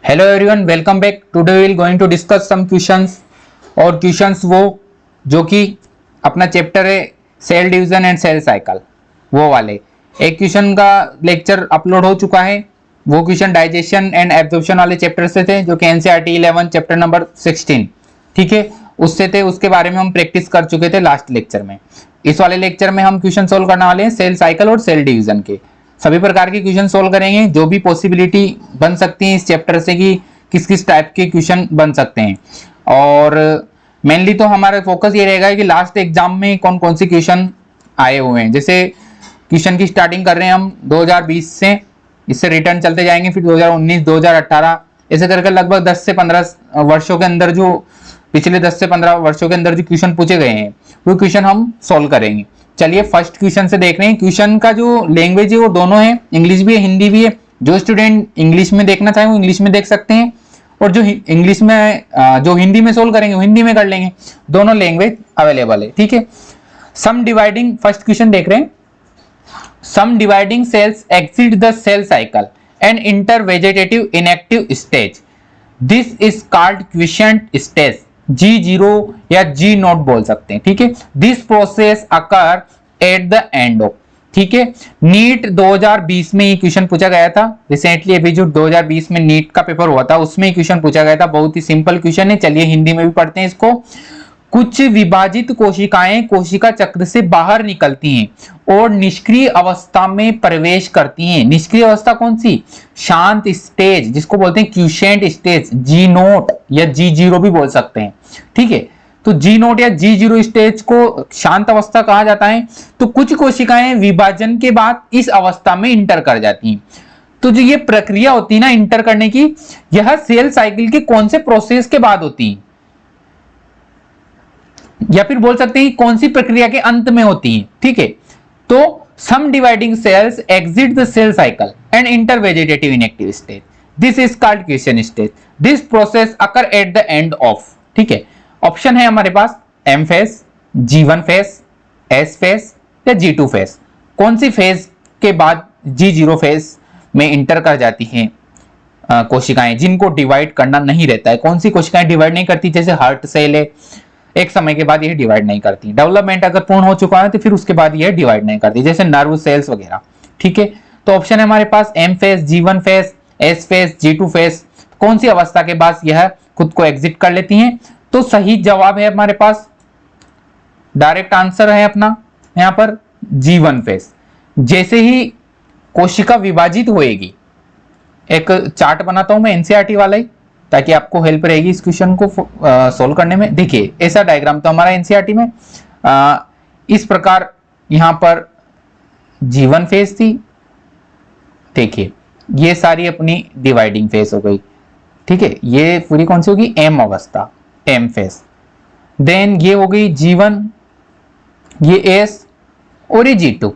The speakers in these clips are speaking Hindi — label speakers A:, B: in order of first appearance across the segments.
A: Hello everyone, welcome back. Today we will going to discuss some questions. और क्वेश्चंस वो जो कि अपना चैप्टर है cell division and cell cycle, वो वाले एक क्वेश्चन का लेक्चर अपलोड हो चुका है। वो क्वेश्चन डाइजेशन एंड एब्जॉर्प्शन वाले चैप्टर से थे, जो कि एनसीईआरटी 11 चैप्टर नंबर 16, ठीक है, उससे थे। उसके बारे में हम प्रैक्टिस कर चुके थे लास्ट लेक्चर में। इस वाले लेक्चर में हम क्वेश्चन सोल्व करने वाले हैं सेल साइकिल और सेल डिवीजन के। सभी प्रकार के क्वेश्चन सोल्व करेंगे, जो भी पॉसिबिलिटी बन सकती है इस चैप्टर से कि किस किस टाइप के क्वेश्चन बन सकते हैं। और मेनली तो हमारा फोकस ये रहेगा कि लास्ट एग्जाम में कौन कौन से क्वेश्चन आए हुए हैं। जैसे क्वेश्चन की स्टार्टिंग कर रहे हैं हम 2020 से, इससे रिटर्न चलते जाएंगे, फिर 2019, 2018 ऐसे करके लगभग 10 से 15 वर्षों के अंदर जो पिछले 10 से 15 वर्षों के अंदर जो क्वेश्चन पूछे गए हैं वो क्वेश्चन हम सोल्व करेंगे। चलिए फर्स्ट क्वेश्चन से देख रहे हैं। क्वेश्चन का जो लैंग्वेज है वो दोनों है, इंग्लिश भी है हिंदी भी है। जो स्टूडेंट इंग्लिश में देखना चाहे वो इंग्लिश में देख सकते हैं, और जो इंग्लिश में जो हिंदी में सोल्व करेंगे वो हिंदी में कर लेंगे। दोनों लैंग्वेज अवेलेबल है, ठीक है। सम डिवाइडिंग, फर्स्ट क्वेश्चन देख रहे हैं। Some dividing cells exit the cell cycle and enter vegetative inactive stage, this is called quiescent stage. G0 या G0 बोल सकते हैं, ठीक है। This process occur at the end of, ठीक है। नीट 2020 में ये क्वेश्चन पूछा गया था। रिसेंटली अभी जो 2020 में नीट का पेपर हुआ था उसमें क्वेश्चन पूछा गया था। बहुत ही सिंपल क्वेश्चन है। चलिए हिंदी में भी पढ़ते हैं इसको। कुछ विभाजित कोशिकाएं कोशिका चक्र से बाहर निकलती हैं और निष्क्रिय अवस्था में प्रवेश करती हैं। निष्क्रिय अवस्था कौन सी? शांत स्टेज, जिसको बोलते हैं क्विसेंट स्टेज। G0 या G0 भी बोल सकते हैं, ठीक है। तो G0 या G0 स्टेज को शांत अवस्था कहा जाता है। तो कुछ कोशिकाएं विभाजन के बाद इस अवस्था में इंटर कर जाती हैं। तो जो ये प्रक्रिया होती है ना इंटर करने की, यह सेल साइकिल के कौन से प्रोसेस के बाद होती है, या फिर बोल सकते हैं कौन सी प्रक्रिया के अंत में होती है, ठीक है। तो some dividing cells exit the cell cycle and enter vegetative inactive stage, this is called quiescent stage. This process occur at the end of, ठीक है। ऑप्शन है हमारे पास M phase, G1 phase, S phase या G2 फेज। कौन सी फेज के बाद G0 फेज में इंटर कर जाती हैं कोशिकाएं जिनको डिवाइड करना नहीं रहता है? कौन सी कोशिकाएं डिवाइड नहीं करती? जैसे हार्ट सेल है, एक समय के बाद यह डिवाइड नहीं करती। डेवलपमेंट अगर पूर्ण हो चुका है तो फिर उसके बाद यह डिवाइड नहीं करती, जैसे नर्व सेल्स वगैरह, ठीक है। तो ऑप्शन है हमारे पास M phase, G1 phase, S phase, G2 phase. कौन सी अवस्था के बाद यह खुद को एग्जिट कर लेती हैं? तो सही जवाब है हमारे पास, डायरेक्ट आंसर है अपना यहां पर G1 फेज। जैसे ही कोशिका विभाजित होएगी, एक चार्ट बनाता हूं मैं एनसीईआरटी वाला ही, ताकि आपको हेल्प रहेगी इस क्वेश्चन को सोल्व करने में। देखिए ऐसा डायग्राम तो हमारा एनसीईआरटी में इस प्रकार यहां पर G1 फेज थी। देखिए ये सारी अपनी डिवाइडिंग फेज हो गई, ठीक है। ये पूरी कौन सी होगी? M अवस्था, M फेज। देन ये हो गई G1, ये S और ये G2।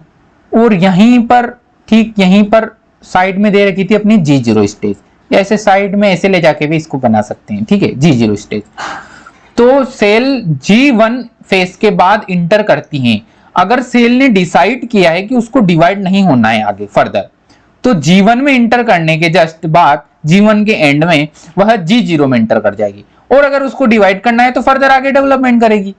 A: और यहीं पर, ठीक यहीं पर साइड में दे रखी थी अपनी G0 स्टेज। ऐसे साइड में ऐसे ले जाके भी इसको बना सकते हैं, ठीक है, G0 स्टेज। तो सेल G1 फेज के बाद इंटर करती हैं। अगर सेल ने डिसाइड किया है कि उसको डिवाइड नहीं होना है आगे फर्दर, तो G1 में इंटर करने के जस्ट बाद G1 के एंड में वह G0 में इंटर कर जाएगी। और अगर उसको डिवाइड करना है तो फर्दर आगे डेवलपमेंट करेगी,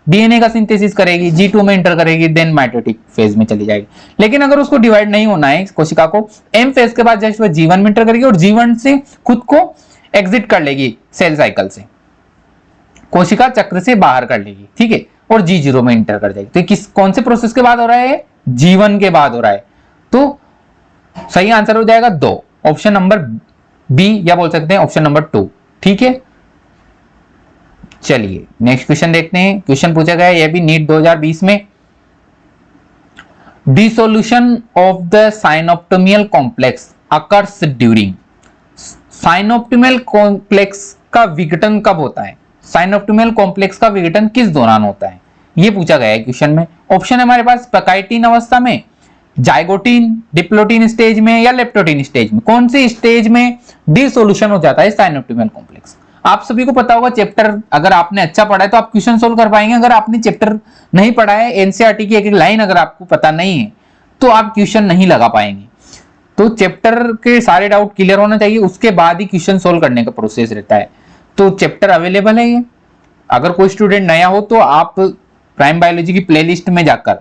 A: डीएनए का सिंथेसिस करेगी, G2 में इंटर करेगी, देन माइटोटिक फेज में चली जाएगी। लेकिन अगर उसको डिवाइड नहीं होना है कोशिका को, M फेज के बाद जस्ट वह G1 में इंटर करेगी और G1 से खुद को एग्जिट कर लेगी सेल साइकिल से, कोशिका चक्र से बाहर कर लेगी, ठीक है, और G0 में इंटर कर जाएगी। तो किस कौन से प्रोसेस के बाद हो रहा है? G1 के बाद हो रहा है। तो सही आंसर हो जाएगा 2, ऑप्शन नंबर B, या बोल सकते हैं ऑप्शन नंबर 2, ठीक है। चलिए नेक्स्ट क्वेश्चन देखते हैं। क्वेश्चन पूछा गया है, यह भी नीट 2020 में। Dissolution of the synaptonemal complex occurs during. Synaptonemal complex का विघटन कब होता है? साइनोप्टियल कॉम्प्लेक्स का विघटन किस दौरान होता है? यह पूछा गया है क्वेश्चन में। ऑप्शन है हमारे पास प्लाकाइटिन अवस्था में, जाइगोटिन, डिप्लोटिन स्टेज में या लेप्टोटिन स्टेज में। कौन सी स्टेज में डिसोल्यूशन हो जाता है साइनोप्टियल कॉम्प्लेक्स? आप सभी को पता होगा, चैप्टर अगर आपने अच्छा पढ़ा है तो आप क्वेश्चन सोल्व कर पाएंगे। अगर आपने चैप्टर नहीं पढ़ा है, एनसीईआरटी की एक लाइन अगर आपको पता नहीं है तो आप क्वेश्चन नहीं लगा पाएंगे। तो चैप्टर के सारे डाउट क्लियर होना चाहिए, उसके बाद ही क्वेश्चन सोल्व करने का प्रोसेस रहता है। तो चैप्टर अवेलेबल है ये, अगर कोई स्टूडेंट नया हो तो आप प्राइम बायोलॉजी की प्लेलिस्ट में जाकर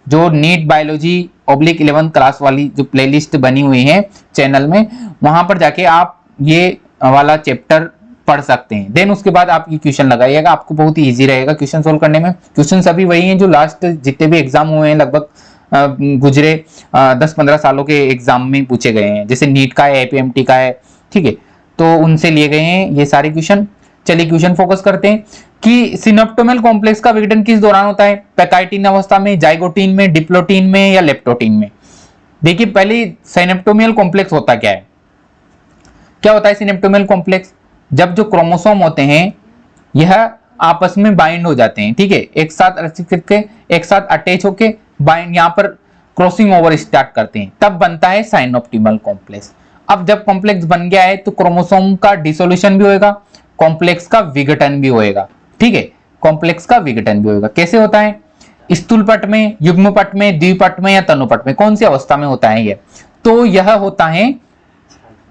A: जो NEET biology oblique 11th class वाली जो प्लेलिस्ट बनी हुई है चैनल में, वहां पर जाके आप ये वाला चैप्टर पढ़ सकते हैं। देन उसके बाद आप ये क्वेश्चन लगाइएगा, आपको बहुत ही इजी रहेगा क्वेश्चन सोल्व करने में। क्वेश्चन सभी वही हैं जो लास्ट जितने भी एग्जाम हुए हैं लगभग गुजरे 10-15 सालों के एग्जाम में पूछे गए हैं, जैसे नीट का है, एपीएमटी का है, ठीक है, तो उनसे लिए गए हैं ये सारे क्वेश्चन। चलिए क्वेश्चन फोकस करते हैं कि सिनेप्टोमेल कॉम्प्लेक्स का विघटन किस दौरान होता है, पैकाइटिन अवस्था में, जाइगोटिन में, डिप्लोटिन में या लेप्टोटिन में। देखिए पहले सिनेप्टोमेल कॉम्प्लेक्स होता क्या है, क्या होता है सिनेप्टोमेल कॉम्प्लेक्स, जब जो क्रोमोसोम होते हैं यह आपस में बाइंड हो जाते हैं, ठीक है, एक साथ अटैच होके बाइंड यहाँ पर क्रॉसिंग ओवर स्टार्ट करते हैं, तब बनता है सिनेप्टोमेल कॉम्प्लेक्स। अब जब कॉम्प्लेक्स बन गया है तो क्रोमोसोम का डिसोल्यूशन भी होएगा, कॉम्प्लेक्स का विघटन भी होएगा, ठीक है, कॉम्प्लेक्स का विघटन भी होएगा। कैसे होता है, स्थूल पट में, युग्म पट में, द्विपट में या तनुपट में, कौन सी अवस्था में होता है ये, तो यह होता है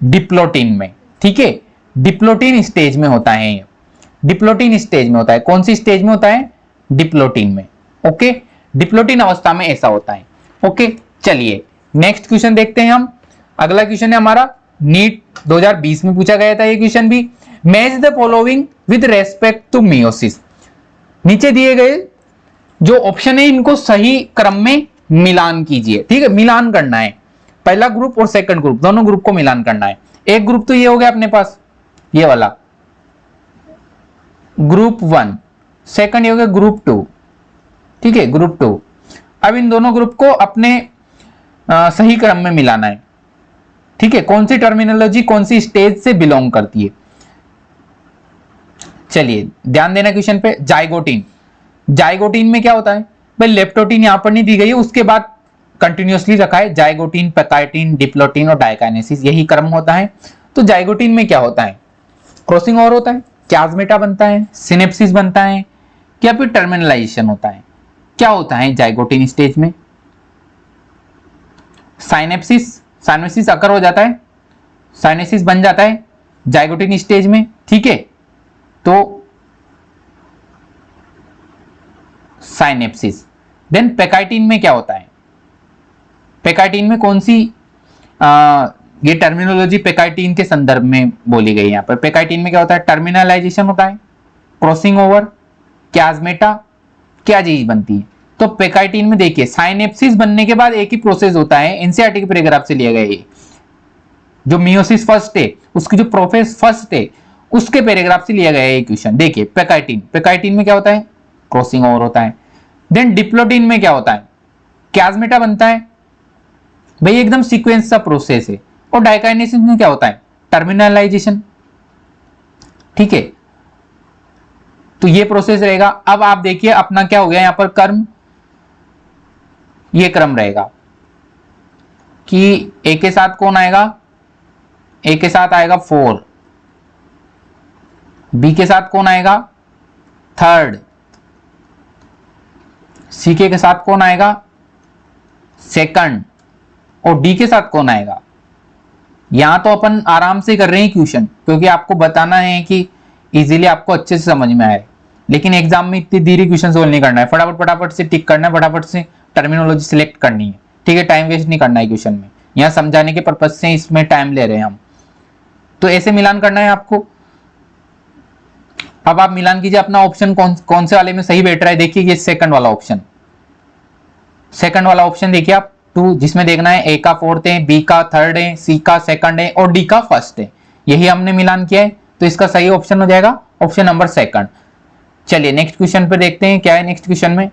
A: डिप्लोटिन में, ठीक है, डिप्लोटिन स्टेज में होता है, डिप्लोटिन स्टेज में होता है। कौन सी स्टेज में होता है, डिप्लोटिन में, ओके, डिप्लोटिन अवस्था में ऐसा होता है, ओके। चलिए नेक्स्ट क्वेश्चन देखते हैं हम। अगला क्वेश्चन है हमारा नीट 2020 में पूछा गया था ये क्वेश्चन भी, match the following with respect to meiosis. नीचे दिए गए जो ऑप्शन है इनको सही क्रम में मिलान कीजिए, ठीक है, मिलान करना है, पहला ग्रुप और सेकंड ग्रुप दोनों ग्रुप को मिलान करना है। एक ग्रुप तो ये हो गया अपने पास ये वाला ग्रुप 1, सेकंड ये हो गया ग्रुप 2, ठीक है, ग्रुप 2। अब इन दोनों ग्रुप को अपने सही क्रम में मिलाना है, ठीक है, कौन सी टर्मिनोलॉजी कौन सी स्टेज से बिलोंग करती है। चलिए ध्यान देना क्वेश्चन पे। जाइगोटिन, जाइगोटिन में क्या होता है भाई, लेप्टोटिन यहां पर नहीं दी गई है, उसके बाद कंटिन्यूअसली रखा है जाइगोटिन, पैकाइटिन, डिप्लोटिन और डाइकाइनेसिस, यही क्रम होता है। तो जाइगोटिन में क्या होता है, क्रॉसिंग ओवर होता है, क्याजमेटा बनता है, सिनेप्सिस बनता है या फिर टर्मिनलाइजेशन होता है। क्या होता है जाइगोटिन स्टेज में, साइनेप्सिस, साइनेप्सिस अकर हो जाता है, साइनेसिस बन जाता है जाइगोटिन स्टेज में, ठीक है, तो साइनेप्सिस। देन पैकाइटिन में क्या होता है, पैकाइटिन में कौन सी ये टर्मिनोलॉजी पैकाइटिन के संदर्भ में बोली गई है यहाँ पर। पैकाइटिन में क्या होता है, टर्मिनलाइजेशन होता है, क्रॉसिंग ओवर, क्याजमेटा, क्या चीज बनती है। तो पैकाइटिन में देखिए साइनेप्सिस बनने के बाद एक ही प्रोसेस होता है, एनसीईआरटी के पैराग्राफ से लिया गया है, जो मियोसिस फर्स्ट है उसकी जो प्रोसेस फर्स्ट है उसके पैराग्राफ से लिया गया है क्वेश्चन। देखिए पैकाइटिन, पैकाइटिन में क्या होता है, क्रॉसिंग ओवर होता है। देन डिप्लोटिन में क्या होता है, क्याजमेटा बनता है, भाई एकदम सीक्वेंस सा प्रोसेस है। और डाइकाइनेसिस में क्या होता है, टर्मिनलाइजेशन, ठीक है, तो ये प्रोसेस रहेगा। अब आप देखिए अपना क्या हो गया यहां पर क्रम, ये क्रम रहेगा कि ए के साथ कौन आएगा, ए के साथ आएगा 4, बी के साथ कौन आएगा 3rd, सी के साथ कौन आएगा 2nd और डी के साथ कौन आएगा। यहां तो अपन आराम से कर रहे हैं क्वेश्चन, क्योंकि आपको बताना है कि इजीली आपको अच्छे से समझ में आए, लेकिन एग्जाम में इतनी देरी क्वेश्चन सोल्व नहीं करना है, फटाफट से टिक करना है, फटाफट से टर्मिनोलॉजी सिलेक्ट करनी है, ठीक है, टाइम वेस्ट नहीं करना है क्वेश्चन में, यहाँ समझाने के पर्पज से इसमें टाइम ले रहे हैं हम। तो ऐसे मिलान करना है आपको। अब आप मिलान कीजिए अपना ऑप्शन कौन से वाले में सही बैठ रहा है। देखिए ये सेकंड वाला ऑप्शन, सेकंड वाला ऑप्शन देखिए आप 2, जिसमें देखना है ए का 4th है, बी का 3rd है, सी का 2nd है और डी का 1st है, यही हमने मिलान किया है, तो इसका सही ऑप्शन हो जाएगा ऑप्शन नंबर 2nd। चलिए नेक्स्ट क्वेश्चन पे देखते हैं क्या है नेक्स्ट क्वेश्चन में।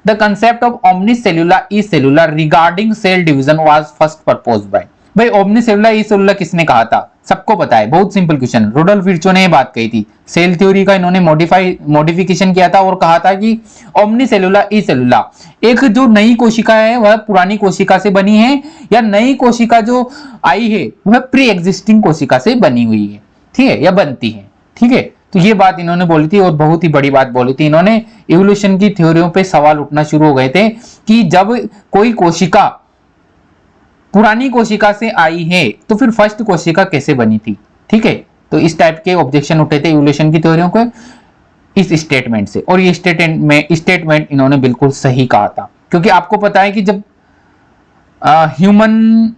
A: The concept of omnis cellula e cellula regarding cell division was first proposed by, भाई ओमनीसेल्युलर ई सेल्युलर किसने कहा था, सबको पता है, बहुत सिंपल क्वेश्चन। रुडोल्फ विर्चो ने ये बात कही थी, सेल थ्योरी का इन्होंने मॉडिफिकेशन किया था और कहा था कि ओमनीसेल्युलर ई सेल्युलर, एक जो नई कोशिका है वह पुरानी कोशिका से बनी है या नई कोशिका जो आई है वह प्री एग्जिस्टिंग कोशिका से बनी हुई है, ठीक है, या बनती है, ठीक है। तो ये बात इन्होंने बोली थी और बहुत ही बड़ी बात बोली थी इन्होंने। इवोल्यूशन की थ्योरियों पे सवाल उठना शुरू हो गए थे कि जब कोई कोशिका पुरानी कोशिका से आई है तो फिर फर्स्ट कोशिका कैसे बनी थी, ठीक है। तो इस टाइप के ऑब्जेक्शन उठे थे इवोल्यूशन की थ्योरियों को इस स्टेटमेंट से, और ये स्टेटमेंट इन्होंने बिल्कुल सही कहा था, क्योंकि आपको पता है कि जब ह्यूमन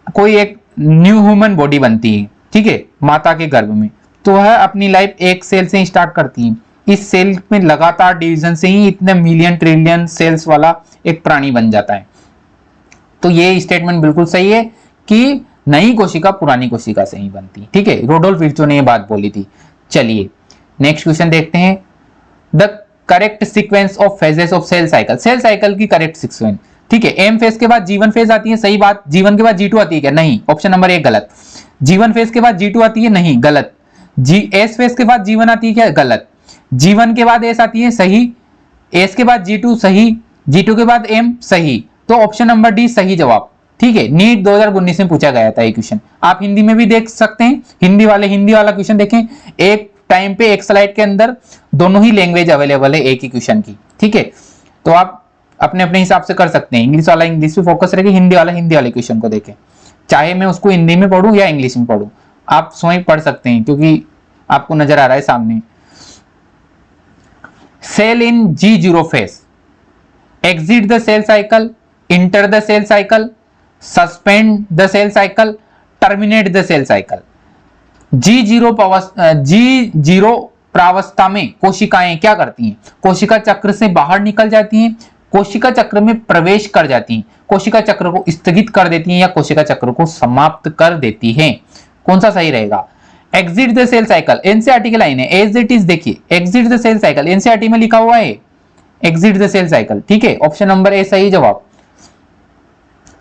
A: कोई एक न्यू ह्यूमन बॉडी बनती है, ठीक है, माता के गर्भ में, तो वह अपनी लाइफ एक सेल से ही स्टार्ट करती है। इस सेल में लगातार डिवीजन से ही इतने मिलियन ट्रिलियन सेल्स वाला एक प्राणी बन जाता है। तो ये स्टेटमेंट बिल्कुल सही है कि नई कोशिका पुरानी कोशिका से ही बनती, ठीक है। रोडोल्फ विर्चो ने ये बात बोली थी। चलिए नेक्स्ट क्वेश्चन देखते हैं। The correct sequence of phases of cell cycle, cell cycle की करेक्ट सीक्वेंस, ठीक है। एम फेज के बाद जीवन फेज आती है, सही बात। जीवन के बाद G2 आती है क्या? नहीं, ऑप्शन नंबर 1 गलत। जीवन फेज के बाद G2 आती है, नहीं, गलत। एस फेज के बाद जीवन आती है क्या? गलत। जीवन के बाद एस आती है, सही। एस के बाद G2 सही, G2 के बाद एम सही। तो ऑप्शन नंबर डी सही जवाब, ठीक है। नीट 2019 में पूछा गया था ये क्वेश्चन, आप हिंदी में भी देख सकते हैं। हिंदी वाला क्वेश्चन देखें, एक टाइम पे एक स्लाइड के अंदर दोनों ही लैंग्वेज अवेलेबल है एक ही क्वेश्चन की, ठीक है। तो आप अपने अपने हिसाब से कर सकते हैं। इंग्लिश वाला इंग्लिश पे फोकस रखें, हिंदी वाला हिंदी वाले क्वेश्चन को देखें। चाहे मैं उसको हिंदी में पढ़ूं या इंग्लिश में पढ़ूं, आप स्वयं पढ़ सकते हैं, क्योंकि आपको नजर आ रहा है सामने। Cell in G0 phase exit the cell cycle, enter the cell cycle, suspend the cell cycle, terminate the cell cycle। G0 प्रावस्था में कोशिकाएं क्या करती हैं? कोशिका चक्र से बाहर निकल जाती हैं, कोशिका चक्र में प्रवेश कर जाती हैं, कोशिका चक्र को स्थगित कर देती हैं, या कोशिका चक्र को समाप्त कर देती हैं। कौन सा सही रहेगा? Exit the cell cycle, NCERT की लाइन है, एज इट इज। देखिए exit the cell cycle NCERT में लिखा हुआ है, एग्जिट द सेल साइकिल, ठीक है। ऑप्शन नंबर ए सही जवाब।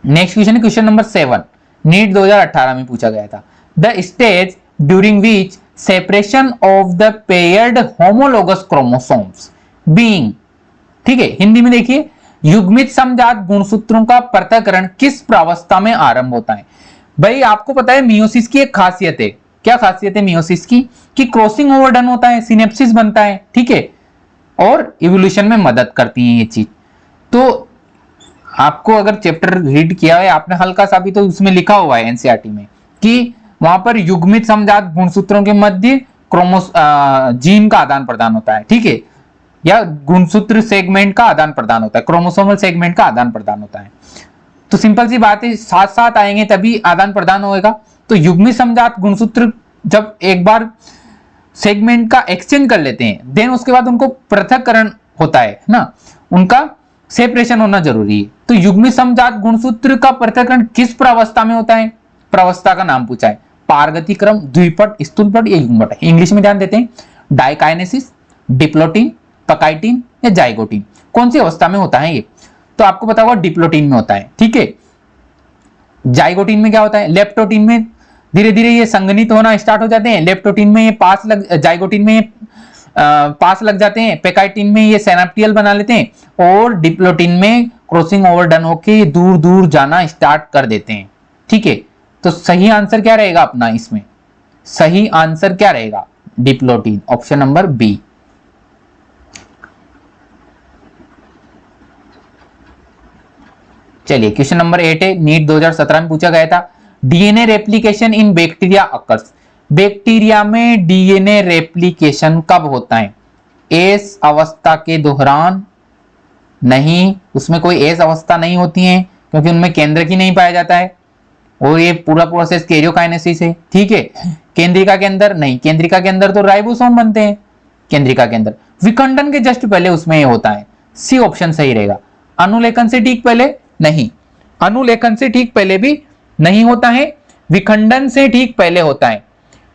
A: नेक्स्ट क्वेश्चन है क्वेश्चन नंबर 7, नीट 2018 में पूछा गया था। The stage during which separation of the paired homologous chromosomes being, ठीक है। हिंदी में देखिए, युग्मित समजात गुणसूत्रों का पृथक्करण किस प्रावस्था में आरंभ होता है? भाई आपको पता है मियोसिस की एक खासियत है, क्या खासियत है मियोसिस की? कि क्रॉसिंग ओवर डन होता है, सिनेप्सिस बनता है, ठीक है, और इवोल्यूशन में मदद करती है ये चीज। तो आपको अगर चैप्टर रीड किया है आपने हल्का सा भी, तो उसमें लिखा हुआ है एनसीईआरटी में कि वहां पर युग्मित समजात गुणसूत्रों के मध्य जीन का आदान प्रदान होता है, ठीक है, या गुणसूत्र सेगमेंट का आदान प्रदान होता है, क्रोमोसोमल सेगमेंट का आदान प्रदान होता है। तो सिंपल सी बात है, साथ साथ आएंगे तभी आदान प्रदान होगा। तो युग्मित समजात गुणसूत्र जब एक बार सेगमेंट का एक्सचेंज कर लेते हैं, देन उसके बाद उनको पृथक्करण होता है ना, उनका सेपरेशन होना जरूरी है। तो युग्मित समजात गुणसूत्र का पृथक्करण किस प्रावस्था में होता है? प्रावस्था का नाम पूछा है, पारगति क्रम, द्विपट, स्थूलपट या युग्मपट। इंग्लिश में ध्यान देते हैं, डाइकाइनेसिस, डिप्लोटिन, पकाइटिन या जाइगोटिन। कौन सी अवस्था में होता है ये? तो आपको पता होगा डिप्लोटिन में होता है, ठीक है। जाइगोटिन में क्या होता है? लेप्टोटिन में धीरे धीरे ये संघनित होना स्टार्ट हो जाते हैं, लेप्टोटिन में ये जाइगोटिन में पास लग जाते हैं, पेकाइटिन में ये सिनेप्टियल बना लेते हैं, और डिप्लोटिन में क्रॉसिंग ओवर डन होके दूर दूर जाना स्टार्ट कर देते हैं, ठीक है। तो सही आंसर क्या रहेगा अपना इसमें? सही आंसर क्या रहेगा? Diplotene, option number B. चलिए क्वेश्चन नंबर 8 है, नीट 2017 में पूछा गया था। DNA replication in bacteria occurs, bacteria में डीएनए रेप्लिकेशन कब होता है? एस अवस्था के दौरान? नहीं, उसमें कोई एस अवस्था नहीं होती है, क्योंकि उनमें केंद्रक ही नहीं पाया जाता है, और ये पूरा प्रोसेस कैरियोकाइनेसिस है, ठीक है। केंद्रिका के अंदर? नहीं, केंद्रिका के अंदर तो राइबोसोम बनते हैं केंद्रिका के अंदर। विखंडन के जस्ट पहले उसमें ये होता है, सी ऑप्शन सही रहेगा। अनुलेखन से ठीक पहले? नहीं, अनुलेखन से ठीक पहले भी नहीं होता है, विखंडन से ठीक पहले होता है,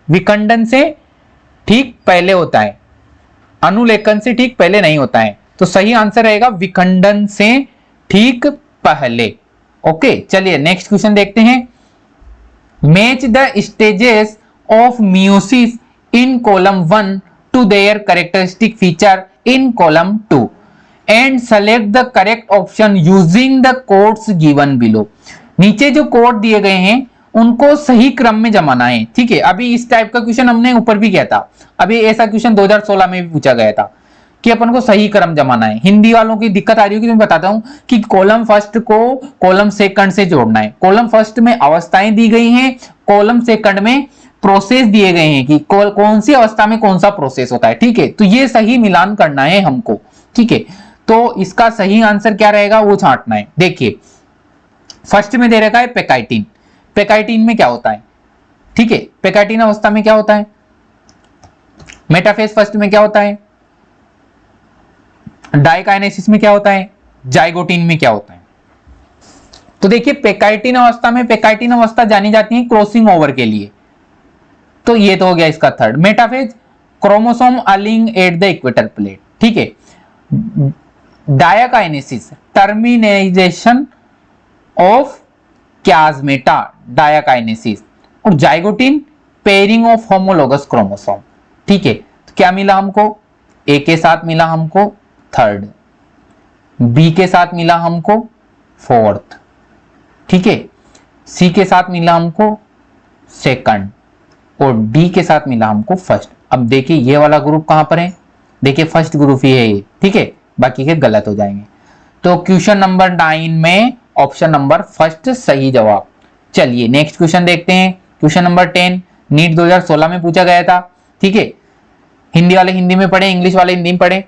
A: विखंडन से ठीक पहले होता है, अनुलेखन से ठीक पहले नहीं होता है। तो सही आंसर रहेगा विखंडन से ठीक पहले। ओके, चलिए नेक्स्ट क्वेश्चन देखते हैं। Match the stages of meiosis in column 1 to their characteristic feature in column 2 and select the correct option using the codes given below. नीचे जो कोड दिए गए हैं उनको सही क्रम में जमाना है, ठीक है। अभी इस टाइप का क्वेश्चन हमने ऊपर भी किया था, अभी ऐसा क्वेश्चन 2016 में भी पूछा गया था। कि अपन को सही क्रम जमाना है। हिंदी वालों की दिक्कत आ रही होगी, मैं बताता हूं कि कॉलम फर्स्ट को कॉलम सेकंड से जोड़ना है। कॉलम फर्स्ट में अवस्थाएं दी गई हैं, कॉलम सेकंड में प्रोसेस दिए गए हैं कि कौन सी अवस्था में कौन सा प्रोसेस होता है। ठीक है, तो ये सही मिलान करना है हमको। ठीक है, तो इसका सही आंसर क्या रहेगा वो छांटना है। देखिए फर्स्ट में दे रखा है पेकाइटिन। पेकाइटिन में क्या होता है? ठीक है, पेकाइटिन अवस्था में क्या होता है? मेटाफेज फर्स्ट में क्या होता है? डाइकाइनेसिस में क्या होता है? जाइगोटिन में क्या होता है? तो देखिए पेकाइटिन अवस्था में, पेकाइटिन अवस्था जानी जाती है क्रॉसिंग ओवर के लिए, तो ये तो हो गया इसका थर्ड। मेटाफेज क्रोमोसोम अलिंग एट द इक्वेटर प्लेट। ठीक है, diakinesis termination of chiasmata, diakinesis. और zygotene pairing of homologous chromosome. ठीक है, तो क्या मिला हमको? ए के साथ मिला हमको थर्ड, बी के साथ मिला हमको फोर्थ, ठीक है, सी के साथ मिला हमको सेकंड और डी के साथ मिला हमको फर्स्ट। अब देखिए ये वाला ग्रुप कहां पर है? देखिए फर्स्ट ग्रुप ही है ये। ठीक है, बाकी के गलत हो जाएंगे। तो क्वेश्चन नंबर 9 में ऑप्शन नंबर फर्स्ट सही जवाब। चलिए नेक्स्ट क्वेश्चन देखते हैं। क्वेश्चन नंबर 10 नीट 2016 में पूछा गया था। ठीक है, हिंदी वाले हिंदी में पढ़े, इंग्लिश वाले हिंदी में पढ़े।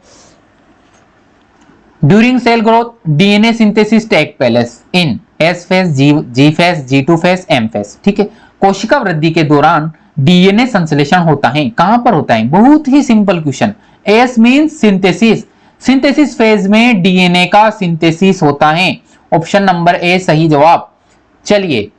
A: During cell growth DNA synthesis take place in S phase, G phase, G2 phase, M phase. ठीक है, कोशिका वृद्धि के दौरान डीएनए संश्लेषण होता है, कहां पर होता है? बहुत ही simple question. S means synthesis, synthesis phase में डीएनए का सिंथेसिस होता है। ऑप्शन नंबर ए सही जवाब। चलिए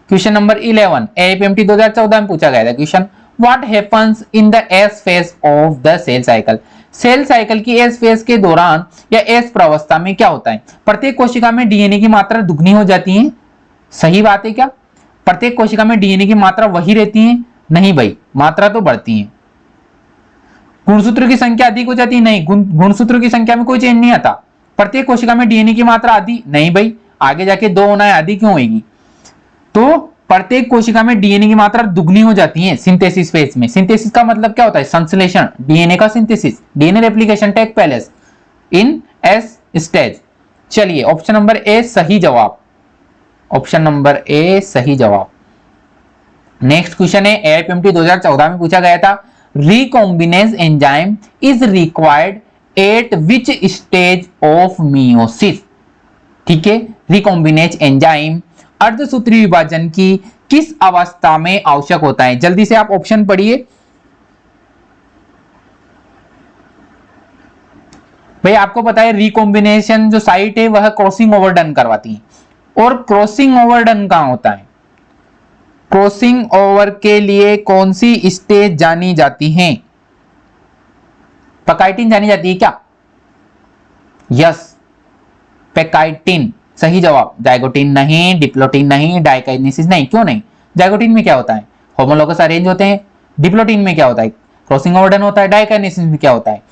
A: क्वेश्चन नंबर 11 एपीएमटी 2014 में पूछा गया था question, what happens in the S phase of the cell cycle. Cell cycle की एस फेज के दौरान या एस प्रावस्था में क्या होता है? प्रत्येक कोशिका में डीएनए की मात्रा दुगनी हो जाती है। सही बात है क्या? प्रत्येक कोशिका में डीएनए की मात्रा वही रहती है? नहीं भाई, मात्रा तो बढ़ती है। गुणसूत्र की संख्या अधिक हो जाती है? नहीं, गुणसूत्र की संख्या में कोई चेंज नहीं आता। प्रत्येक कोशिका में डीएनए की मात्रा आधी? नहीं भाई, आगे जाके 2 होना है, आधी क्यों होगी? तो प्रत्येक कोशिका में डीएनए की मात्रा दुगनी हो जाती है सिंथेसिस फेज में। सिंथेसिस का मतलब क्या होता है? संश्लेषण, डीएनए का synthesis, DNA replication take place in S stage. चलिए ऑप्शन नंबर ए सही जवाब। ऑप्शन नंबर ए सही जवाब। नेक्स्ट क्वेश्चन है एआईपीएमटी 2014 में पूछा गया था, recombinase enzyme is required at which stage of meiosis. ठीक है, रिकॉम्बिनेज एंजाइम अर्धसूत्री विभाजन की किस अवस्था में आवश्यक होता है? जल्दी से आप ऑप्शन पढ़िए भाई। आपको पता है रिकॉम्बिनेशन जो साइट है वह क्रॉसिंग ओवर डन करवाती है। और क्रॉसिंग ओवर डन कहां होता है? क्रॉसिंग ओवर के लिए कौन सी स्टेज जानी जाती है? पेकाइटिन जानी जाती है क्या? यस, पेकाइटिन सही जवाब। जाइगोटिन नहीं, डिप्लोटिन नहीं, डाइकाइनेसिस नहीं। क्यों नहीं? जाइगोटिन में क्या होता है? होमोलोगस अरेंज होते हैं। डिप्लोटिन में क्या होता है? क्रॉसिंग ओवर डन होता है। डाइकाइनेसिस में क्या होता है?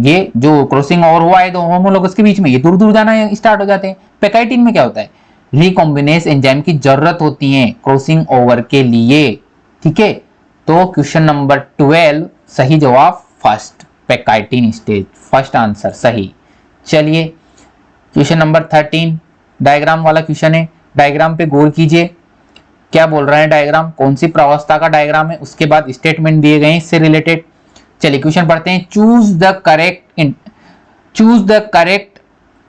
A: ये जो क्रॉसिंग ओवर हुआ है तो होमोलोगस के बीच में ये दूर दूर जाना स्टार्ट हो जाते हैं। पेकाइटिन में क्या होता है? रिकॉम्बिनेज एंजाइम की जरूरत होती है क्रॉसिंग ओवर के लिए। ठीक है, तो क्वेश्चन नंबर 12 सही जवाब फर्स्ट, पेकाइटिन स्टेज, फर्स्ट आंसर सही। चलिए क्वेश्चन नंबर 13 डायग्राम वाला क्वेश्चन है। डायग्राम पे गौर कीजिए, क्या बोल रहा है डायग्राम, कौन सी प्रावस्था का डायग्राम है, उसके बाद स्टेटमेंट दिए गए इससे रिलेटेड। चलिए क्वेश्चन पढ़ते हैं। Choose the correct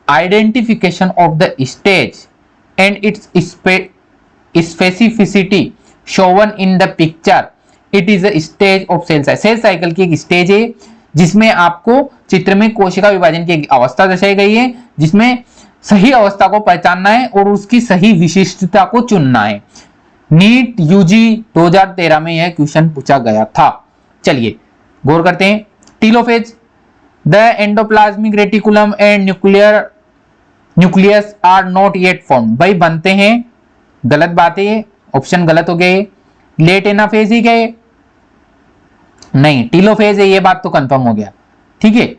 A: identification of the stage and its specificity shown in the picture. It is a stage of cell cycle. Cell cycle की एक स्टेज है जिसमें आपको चित्र में कोशिका विभाजन की अवस्था दर्शाई गई है, जिसमें सही अवस्था को पहचानना है और उसकी सही विशिष्टता को चुनना है। नीट यूजी 2013 में यह क्वेश्चन पूछा गया था। चलिए गौर करते हैं। Telophase the endoplasmic reticulum and nucleus are not yet form. भाई बनते हैं, गलत बात है, ऑप्शन गलत हो गए। लेट एनाफेज ही गए? नहीं, टीलोफेज है, ये बात तो कंफर्म हो गया। ठीक है,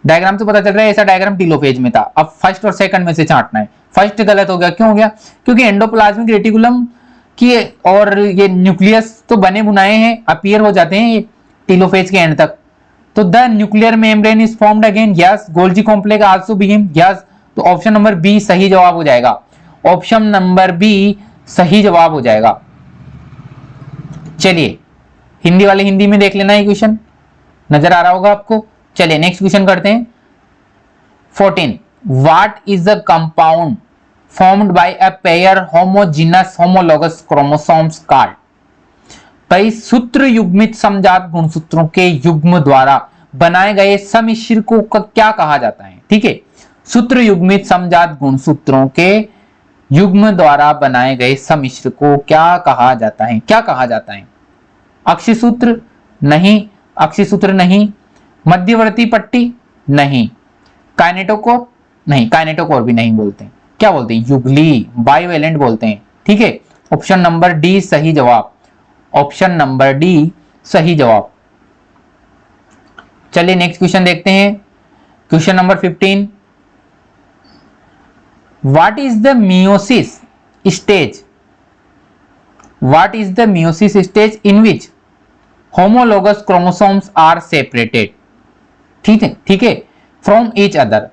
A: डायग्राम से पता चल रहा है ऐसा डायग्राम टीलोफेज में था। अब फर्स्ट और सेकंड में से छांटना है। फर्स्ट गलत हो गया, क्यों हो गया? क्योंकि एंडोप्लाज्मिक रेटिकुलम की और ये न्यूक्लियस तो बने बुनाए हैं, अपीयर हो जाते हैं ये टीलोफेज के एंड तक। तो the nuclear membrane is formed again, yes. Golgi complex also begin, yes. तो ऑप्शन नंबर बी सही जवाब हो जाएगा। ऑप्शन नंबर बी सही जवाब हो जाएगा। चलिए हिंदी वाले हिंदी में देख लेना, ये क्वेश्चन नजर आ रहा होगा आपको। चलिए नेक्स्ट क्वेश्चन करते हैं। 14 what is the compound formed by a pair homogeneous homologous chromosomes called. भाई सूत्र युग्मित समजात गुणसूत्रों के युग्म द्वारा बनाए गए सम्मिश्र को क्या कहा जाता है? ठीक है, सूत्र युग्मित समजात गुणसूत्रों के युग्म द्वारा बनाए गए सम्मिश्र को क्या कहा जाता है? क्या कहा जाता है? अक्षय सूत्र नहीं, अक्षय सूत्र नहीं। मध्यवर्ती पट्टी नहीं। काइनेटोकोर नहीं, काइनेटोकोर भी नहीं बोलते। क्या बोलते हैं? युगली, बाइवेलेंट बोलते हैं। ठीक है, ऑप्शन नंबर डी सही जवाब। ऑप्शन नंबर डी सही जवाब। चलिए नेक्स्ट क्वेश्चन देखते हैं। Question number 15 what is the meiosis stage? What is the meiosis stage in which homologous chromosomes are separated? ठीक है, ठीक है, from each other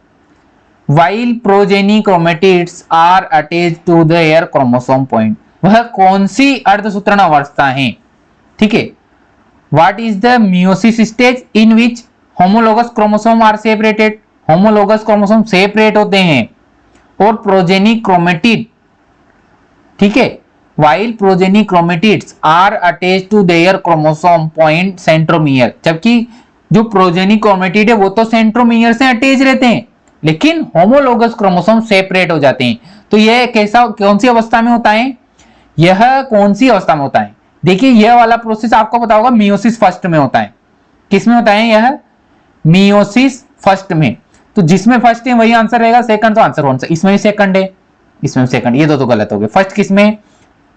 A: while progeny chromatids are attached to their chromosome point। वह कौन सी अर्धसूत्रण अवस्था है? ठीक है, what is the meiosis stage in which homologous chromosome are separated? homologous chromosome separate होते हैं और progeny chromatid, ठीक है, while progeny chromatids are attached to their chromosome point centromere। जबकि जो प्रोजेनी क्रोमेटिड है वो तो सेंट्रोमियर से अटैच रहते हैं, लेकिन होमोलोगस क्रोमोसोम सेपरेट हो जाते हैं। तो यह कैसा, कौन सी अवस्था में होता है? यह कौन सी अवस्था में होता है? देखिए यह वाला प्रोसेस आपको पता होगा मियोसिस फर्स्ट में होता है। किस में होता है यह? मियोसिस फर्स्ट में। तो जिसमें फर्स्ट है वही आंसर रहेगा, सेकंड तो आंसर कौन सा? इसमें भी सेकंड है, इसमें सेकंड, ये दो तो गलत हो गए। फर्स्ट किसमें?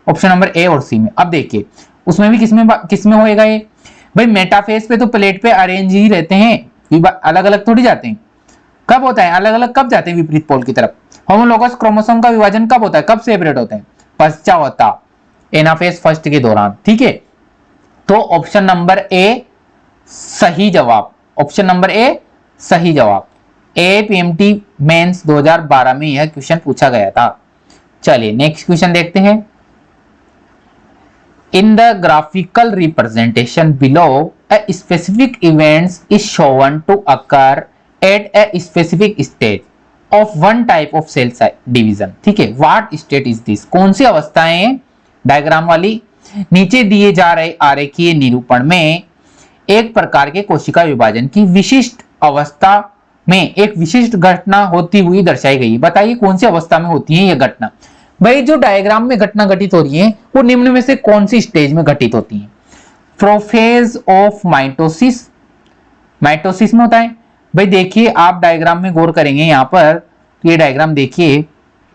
A: ऑप्शन नंबर ए और सी में। अब देखिए उसमें भी किसमें होएगा ये? भाई मेटाफेज पे तो प्लेट पे अरेंज ही रहते हैं, अलग अलग थोड़ी जाते हैं। कब होता है अलग अलग? कब जाते हैं विपरीत पोल की तरफ? होमोलोगस क्रोमोसोम का विभाजन कब होता है? कब सेपरेट होते हैं? पश्चावता, एनाफेज फर्स्ट के दौरान। ठीक है, तो ऑप्शन नंबर ए सही जवाब। ऑप्शन नंबर ए सही जवाब। एपीएमटी मेंस 2012 में यह क्वेश्चन पूछा गया था। चलिए नेक्स्ट क्वेश्चन देखते हैं। In the graphical representation below, a specific event is shown to occur at a specific stage of one type of cell division। ठीक है, what state is this? कौन सी अवस्थाएं हैं? डायग्राम वाली नीचे दिए जा रहे आरेखीय निरूपण में एक प्रकार के कोशिका विभाजन की विशिष्ट अवस्था में एक विशिष्ट घटना होती हुई दर्शाई गई। बताइए कौन सी अवस्था में होती है यह घटना? भाई जो डायग्राम में घटना घटित हो रही है वो निम्न में से कौन सी स्टेज में घटित होती है? प्रोफेज ऑफ माइटोसिस, माइटोसिस में होता है। भाई देखिए आप डायग्राम में गौर करेंगे यहाँ पर, ये डायग्राम देखिए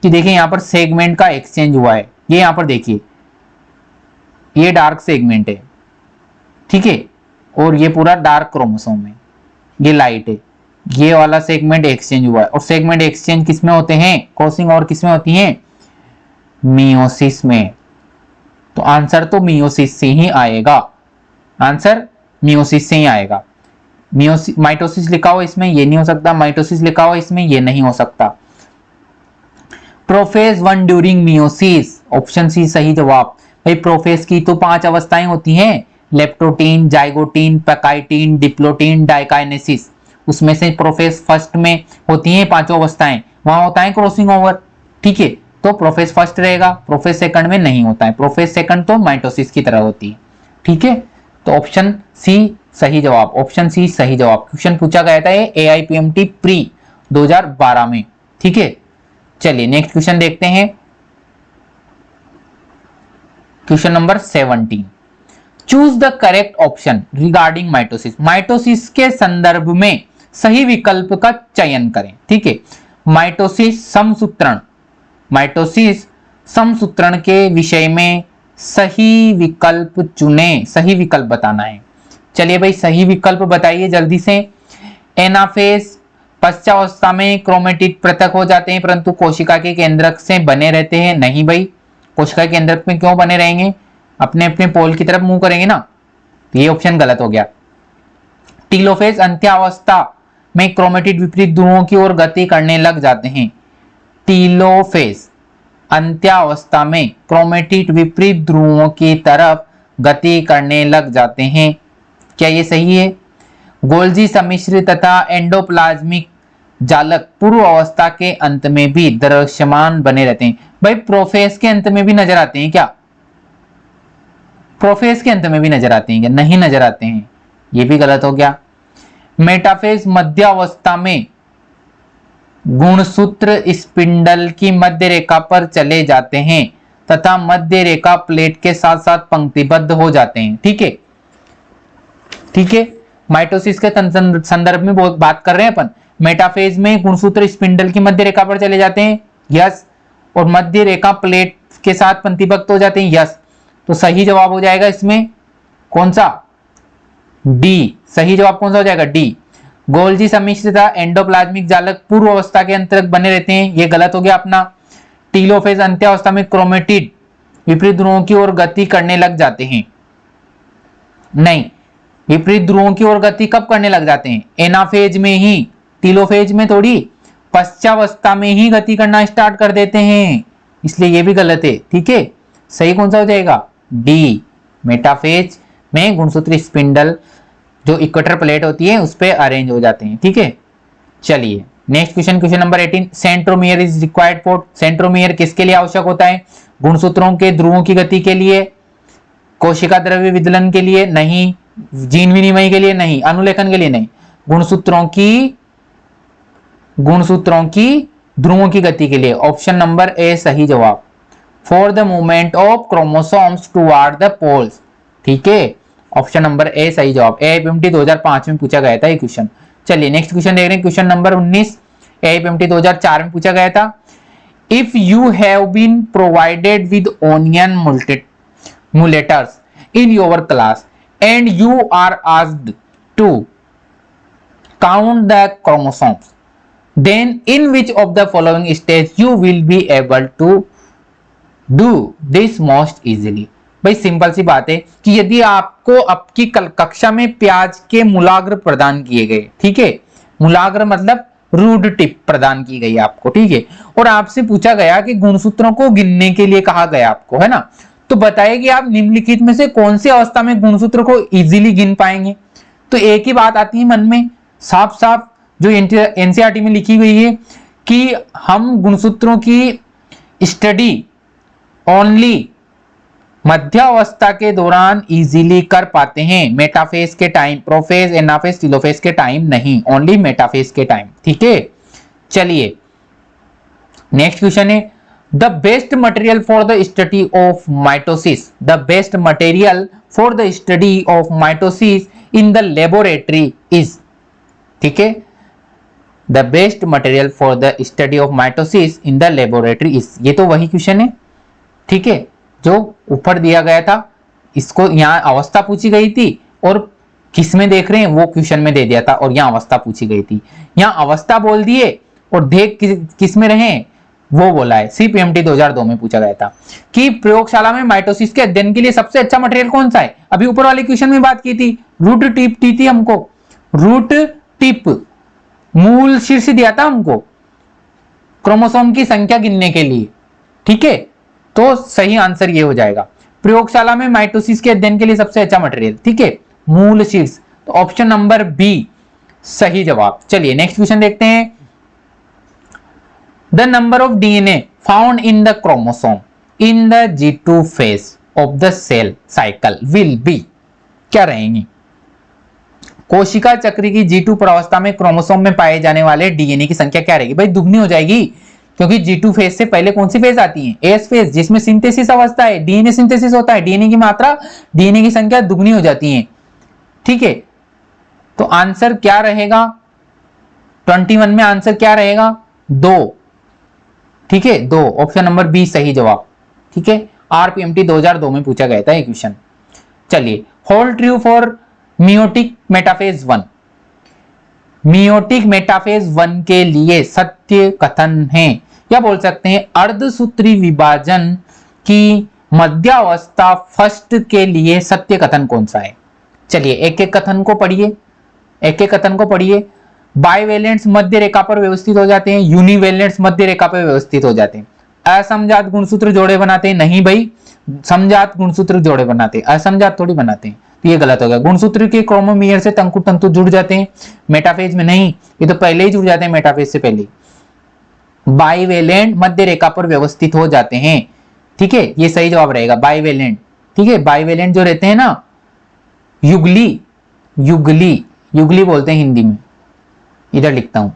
A: कि देखिए यहाँ पर सेगमेंट का एक्सचेंज हुआ है। ये यहाँ पर देखिए ये डार्क सेगमेंट है, ठीक है, और ये पूरा डार्क क्रोमोसोम है, ये लाइट है। ये वाला सेगमेंट एक्सचेंज हुआ है और सेगमेंट एक्सचेंज किसमें होते हैं? क्रॉसिंग और किसमें होती हैं? मियोसिस में। तो आंसर तो मियोसिस से ही आएगा, आंसर मियोसिस से ही आएगा। मियोसिस, माइटोसिस लिखा हो इसमें, ये नहीं हो सकता। माइटोसिस लिखा हो इसमें, ये नहीं हो सकता। Prophase 1 during meiosis, option C सही जवाब। भाई प्रोफेज की तो 5 अवस्थाएं होती हैं, leptotene, zygotene, pachytene, diplotene, diakinesis. उसमें से प्रोफेज फर्स्ट में होती हैं 5 अवस्थाएं, वहां होता है क्रॉसिंग ओवर। ठीक है, तो प्रोफेज फर्स्ट रहेगा, प्रोफेज सेकंड में नहीं होता है। प्रोफेज सेकंड तो माइटोसिस की तरह होती है। ठीक है, तो ऑप्शन सी सही जवाब। ऑप्शन सी सही जवाब। क्वेश्चन पूछा गया था एआईपीएमटी प्री 2012 में। ठीक है, चलिए नेक्स्ट क्वेश्चन देखते हैं। Question number 17 choose the correct option regarding mitosis. Mitosis के संदर्भ में सही विकल्प का चयन करें। ठीक है, माइटोसिस समसूत्रण, माइटोसिस समसूत्रण के विषय में सही विकल्प चुने। सही विकल्प बताना है। चलिए भाई सही विकल्प बताइए जल्दी से। एनाफेज पश्चावस्था में क्रोमेटिड पृथक हो जाते हैं परंतु कोशिका के केंद्रक से बने रहते हैं। नहीं भाई, कोशिका के केंद्रक में क्यों बने रहेंगे? अपने अपने पोल की तरफ मूव करेंगे ना। ये ऑप्शन गलत हो गया। टीलोफेज अंत्यावस्था में क्रोमेटिड विपरीत ध्रुवों की ओर गति करने लग जाते हैं। टीलोफेज अंत्यावस्था में क्रोमेटिड विपरीत ध्रुवों की तरफ गति करने लग जाते हैं। क्या ये सही है? गोल्जी सम्मिश्र तथा एंडोप्लाज्मिक जालक पूर्व अवस्था के अंत में भी दृश्यमान बने रहते हैं। भाई प्रोफेज के अंत में भी नजर आते हैं क्या? प्रोफेज के अंत में भी नजर आते हैं क्या? नहीं नजर आते हैं, ये भी गलत हो गया। मेटाफेज मध्यावस्था में गुणसूत्र स्पिंडल की मध्य रेखा पर चले जाते हैं तथा मध्य रेखा प्लेट के साथ साथ पंक्तिबद्ध हो जाते हैं। ठीक है, ठीक है। माइटोसिस के संदर्भ में बात कर रहे हैं अपन। मेटाफेज में गुणसूत्र स्पिंडल की मध्य रेखा पर चले जाते हैं, यस, और मध्य रेखा प्लेट के साथ पंक्तिबद्ध हो जाते हैं, यस। तो सही जवाब हो जाएगा इसमें कौन सा? डी। सही जवाब कौन सा हो जाएगा? डी। गोल्जी सम्मिश्र तथा एंडोप्लाज्मिक जालक पूर्व अवस्था के अंतर्गत बने रहते हैं, ये गलत हो गया अपना। टीलोफेज अंत्यावस्था में क्रोमेटिड विपरीत ध्रुवों की ओर गति करने लग जाते हैं। नहीं, विपरीत ध्रुवों की ओर गति कब करने लग जाते हैं? एनाफेज में ही, टीलोफेज में थोड़ी। पश्चावस्था में ही गति करना स्टार्ट कर देते हैं, इसलिए ये भी गलत है। ठीक है, सही कौन सा हो जाएगा? डी। मेटाफेज में गुणसूत्र स्पिंडल जो इक्वेटर प्लेट होती है उस पे अरेंज हो जाते हैं। ठीक है, चलिए next question, question number 18। Centromere is required for, centromere किसके लिए आवश्यक होता है? गुणसूत्रों के ध्रुवों की गति के लिए, कोशिका द्रव्य विदलन के लिए नहीं, जीन विनिमय के लिए नहीं, अनुलेखन के लिए नहीं, गुणसूत्रों की ध्रुवों की गति के लिए। ऑप्शन नंबर ए सही जवाब। For the movement of chromosomes toward the poles. ठीक है, ऑप्शन नंबर ए सही जवाब। एआईपीएमटी 2005 में पूछा गया था ये क्वेश्चन। चलिए नेक्स्ट क्वेश्चन देख रहे हैं, क्वेश्चन नंबर 19, एआईपीएमटी 2004 में पूछा गया था। If you have been provided with onion मुलेटर्स in your class and you are asked to count the chromosomes, then in which of the following steps you will be able to do this most easily। भाई सिंपल सी बात है कि यदि आपको आपकी कक्षा में प्याज के मूलाग्र प्रदान किए गए, ठीक है, मूलाग्र मतलब रूट टिप प्रदान की गई आपको, ठीक है, और आपसे पूछा गया कि गुणसूत्रों को गिनने के लिए कहा गया आपको, है ना, तो बताइए कि आप निम्नलिखित में से कौन सी अवस्था में गुणसूत्र को इजीली गिन पाएंगे। तो एक ही बात आती है मन में साफ साफ, जो एनसीईआरटी में लिखी गई है कि हम गुणसूत्रों की स्टडी ओनली मध्यावस्था के दौरान इजीली कर पाते हैं, मेटाफेज के टाइम, प्रोफेज, एनाफेज, टीलोफेज के टाइम नहीं, ओनली मेटाफेज के टाइम। ठीक है, चलिए नेक्स्ट क्वेश्चन है, the best material for the study of mitosis, the best material for the study of mitosis in the laboratory is. ठीक है, the best material for the study of mitosis in the laboratory is, ये तो वही क्वेश्चन है, ठीक है, जो ऊपर दिया गया था। इसको यहाँ अवस्था पूछी गई थी और किस में देख रहे हैं वो क्वेश्चन में दे दिया था, और यहाँ अवस्था पूछी गई थी, यहाँ अवस्था बोल दिए और देख किस में रहे वो बोला है। सीपीएमटी 2002 में पूछा गया था कि प्रयोगशाला में माइटोसिस के अध्ययन के लिए सबसे अच्छा मटेरियल कौन सा है। अभी ऊपर वाले क्वेश्चन में बात की थी, रूट टिप दी थी हमको, रूट टिप मूल शीर्ष दिया था हमको क्रोमोसोम की संख्या गिनने के लिए। ठीक है, तो सही आंसर ये हो जाएगा, प्रयोगशाला में माइटोसिस के अध्ययन के लिए सबसे अच्छा मटेरियल, ठीक है, मूल शीर्ष, तो ऑप्शन नंबर बी सही जवाब। चलिए नेक्स्ट क्वेश्चन देखते हैं, the number of DNA found in the chromosome in the G2 phase of the cell cycle will be, क्या रहेंगी? कोशिका चक्र की G2 प्रावस्था में क्रोमोसोम में पाए जाने वाले डीएनए की संख्या क्या रहेगी? भाई दुगनी हो जाएगी, क्योंकि G2 फेज से पहले कौन सी फेज आती है? एस फेज, जिसमें सिंथेसिस अवस्था है, डीएनए सिंथेसिस होता है, डीएनए की मात्रा, डीएनए की संख्या दुगनी हो जाती है। ठीक है, तो आंसर क्या रहेगा 21 में? आंसर क्या रहेगा? 2। ठीक है, 2, ऑप्शन नंबर बी सही जवाब। ठीक है, आरपीएमटी 2002 में पूछा गया था ये क्वेश्चन। चलिए, hold true for meiotic metaphase 1, meiotic metaphase 1 के लिए सत्य कथन है, या बोल सकते हैं अर्धसूत्री विभाजन की मध्यावस्था फर्स्ट के लिए सत्य कथन कौन सा है? चलिए एक एक कथन को पढ़िए। एक एक कथन को पढ़िए। बाइवेलेंट्स मध्य रेखा पर व्यवस्थित हो जाते हैं, यूनिवेलेंट्स मध्य रेखा पर व्यवस्थित हो जाते हैं। असमजात गुणसूत्र जोड़े बनाते हैं, नहीं भाई, समजात गुणसूत्र जोड़े बनाते हैं, असमजात थोड़ी बनाते हैं, तो ये गलत हो गया। गुणसूत्र के क्रोमोमियर से तंतु तंतु जुड़ जाते हैं, मेटाफेज में नहीं, ये तो पहले ही जुड़ जाते हैं मेटाफेज से पहले। बाइवेलेंट मध्य रेखा पर व्यवस्थित हो जाते हैं, ठीक है, ये सही जवाब रहेगा बाइवेलेंट। ठीक है, बाइवेलेंट जो रहते हैं ना, युगली युगली युगली बोलते हैं हिंदी में, इधर लिखता हूं,